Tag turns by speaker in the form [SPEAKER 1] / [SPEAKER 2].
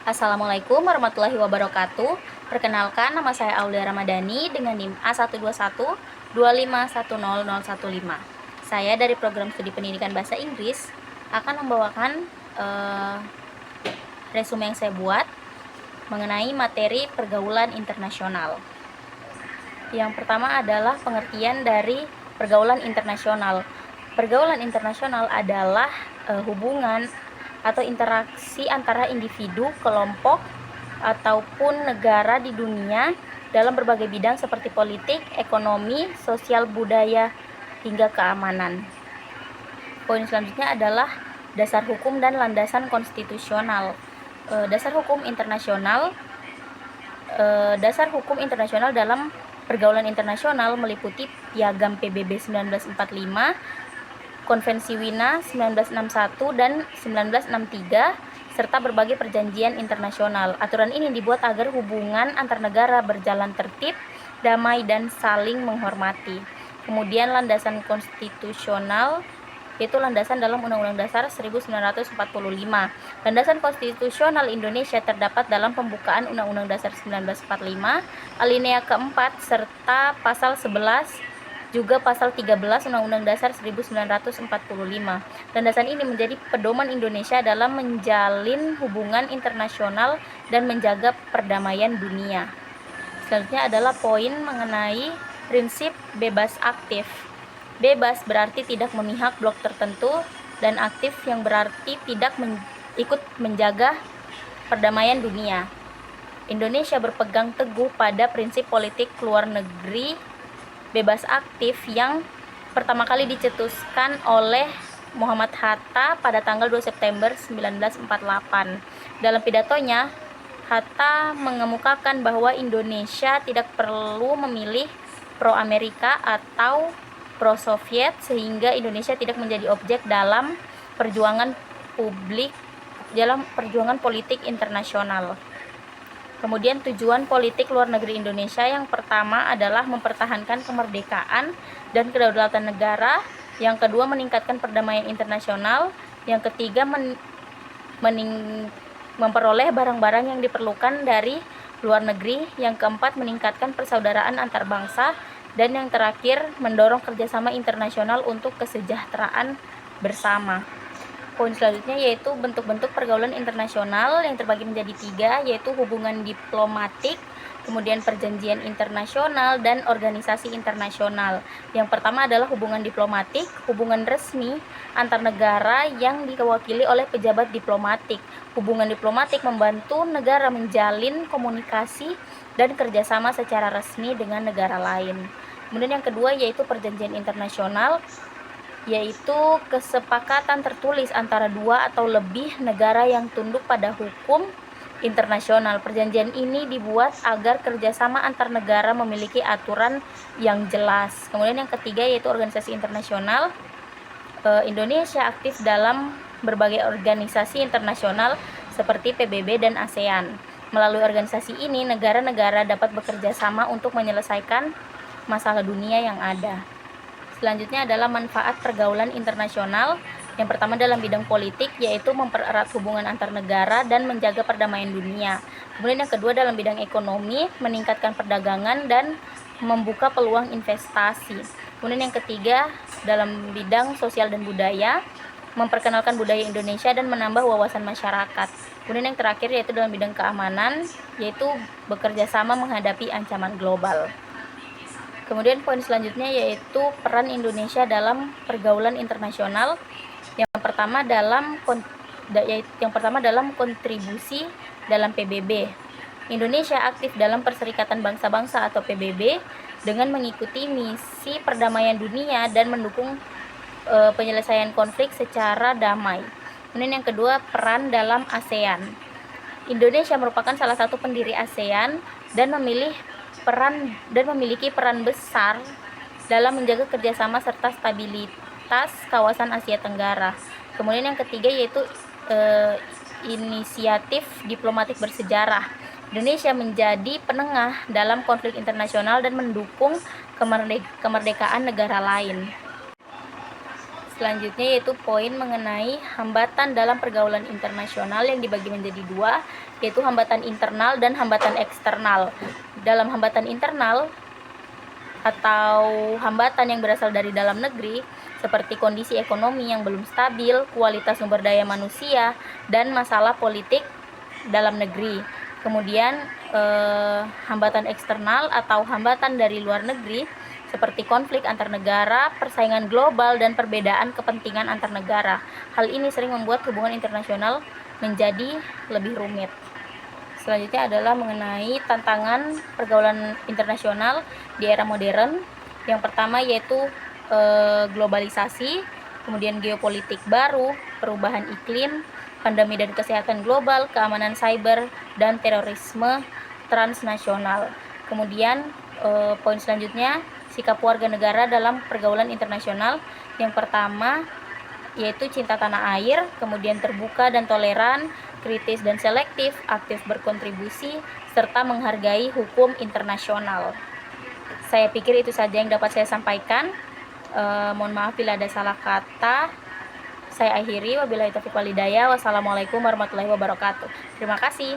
[SPEAKER 1] Assalamualaikum warahmatullahi wabarakatuh. Perkenalkan, nama saya Aulia Ramadhani dengan NIM A12125100015. Saya dari program studi pendidikan bahasa Inggris akan membawakan resume yang saya buat mengenai materi pergaulan internasional. Yang pertama adalah pengertian dari pergaulan internasional. Pergaulan internasional adalah hubungan atau interaksi antara individu, kelompok, ataupun negara di dunia dalam berbagai bidang seperti politik, ekonomi, sosial, budaya, hingga keamanan. Poin selanjutnya adalah dasar hukum dan landasan konstitusional. Dasar hukum internasional dalam pergaulan internasional meliputi Piagam PBB 1945, Konvensi Wina 1961 dan 1963, serta berbagai perjanjian internasional. Aturan ini dibuat agar hubungan antar negara berjalan tertib, damai, dan saling menghormati. Kemudian landasan konstitusional yaitu landasan dalam Undang-Undang Dasar 1945. Landasan konstitusional Indonesia terdapat dalam pembukaan Undang-Undang Dasar 1945, alinea keempat, serta pasal 11 juga pasal 13 Undang-Undang Dasar 1945. Landasan ini menjadi pedoman Indonesia dalam menjalin hubungan internasional dan menjaga perdamaian dunia. Selanjutnya adalah poin mengenai prinsip bebas aktif. Bebas berarti tidak memihak blok tertentu, dan aktif yang berarti tidak ikut menjaga perdamaian dunia. Indonesia berpegang teguh pada prinsip politik luar negeri bebas aktif yang pertama kali dicetuskan oleh Muhammad Hatta pada tanggal 2 September 1948. Dalam pidatonya, Hatta mengemukakan bahwa Indonesia tidak perlu memilih pro-Amerika atau pro-Soviet, sehingga Indonesia tidak menjadi objek dalam perjuangan politik internasional. Kemudian tujuan politik luar negeri Indonesia yang pertama adalah mempertahankan kemerdekaan dan kedaulatan negara, yang kedua meningkatkan perdamaian internasional, yang ketiga memperoleh barang-barang yang diperlukan dari luar negeri, yang keempat meningkatkan persaudaraan antar bangsa, dan yang terakhir mendorong kerjasama internasional untuk kesejahteraan bersama. Poin selanjutnya yaitu bentuk-bentuk pergaulan internasional yang terbagi menjadi 3, yaitu hubungan diplomatik, kemudian perjanjian internasional, dan organisasi internasional. Yang pertama adalah hubungan diplomatik, hubungan resmi antar negara yang diwakili oleh pejabat diplomatik. Hubungan diplomatik membantu negara menjalin komunikasi dan kerjasama secara resmi dengan negara lain. Kemudian yang kedua yaitu perjanjian internasional, yaitu kesepakatan tertulis antara 2 atau lebih negara yang tunduk pada hukum internasional. Perjanjian ini dibuat agar kerjasama antar negara memiliki aturan yang jelas. Kemudian yang ketiga yaitu organisasi internasional. Indonesia aktif dalam berbagai organisasi internasional seperti PBB dan ASEAN. Melalui organisasi ini, negara-negara dapat bekerja sama untuk menyelesaikan masalah dunia yang ada. Selanjutnya adalah manfaat pergaulan internasional. Yang pertama dalam bidang politik, yaitu mempererat hubungan antar negara dan menjaga perdamaian dunia. Kemudian yang kedua dalam bidang ekonomi, meningkatkan perdagangan dan membuka peluang investasi. Kemudian yang ketiga dalam bidang sosial dan budaya, memperkenalkan budaya Indonesia dan menambah wawasan masyarakat. Kemudian yang terakhir yaitu dalam bidang keamanan, yaitu bekerja sama menghadapi ancaman global. Kemudian poin selanjutnya yaitu peran Indonesia dalam pergaulan internasional. Yang pertama dalam kontribusi dalam PBB. Indonesia aktif dalam Perserikatan Bangsa-Bangsa atau PBB dengan mengikuti misi perdamaian dunia dan mendukung penyelesaian konflik secara damai. Kemudian yang kedua, peran dalam ASEAN. Indonesia merupakan salah satu pendiri ASEAN dan memiliki peran besar dalam menjaga kerjasama serta stabilitas kawasan Asia Tenggara. Kemudian yang ketiga yaitu inisiatif diplomatik bersejarah. Indonesia menjadi penengah dalam konflik internasional dan mendukung kemerdekaan negara lain. Selanjutnya yaitu poin mengenai hambatan dalam pergaulan internasional yang dibagi menjadi dua, yaitu hambatan internal dan hambatan eksternal. Dalam hambatan internal atau hambatan yang berasal dari dalam negeri, seperti kondisi ekonomi yang belum stabil, kualitas sumber daya manusia, dan masalah politik dalam negeri. Kemudian hambatan eksternal atau hambatan dari luar negeri seperti konflik antar negara, persaingan global, dan perbedaan kepentingan antar negara. Hal ini sering membuat hubungan internasional menjadi lebih rumit. Selanjutnya adalah mengenai tantangan pergaulan internasional di era modern. Yang pertama yaitu globalisasi, kemudian geopolitik baru, perubahan iklim, pandemi dan kesehatan global, keamanan cyber, dan terorisme transnasional. Kemudian poin selanjutnya, sikap warga negara dalam pergaulan internasional. Yang pertama yaitu cinta tanah air, kemudian terbuka dan toleran, kritis dan selektif, aktif berkontribusi, serta menghargai hukum internasional. Saya pikir itu saja yang dapat saya sampaikan. Mohon maaf bila ada salah kata. Saya akhiri, wabillahi taufiq wal hidayah. Wassalamualaikum warahmatullahi wabarakatuh. Terima kasih.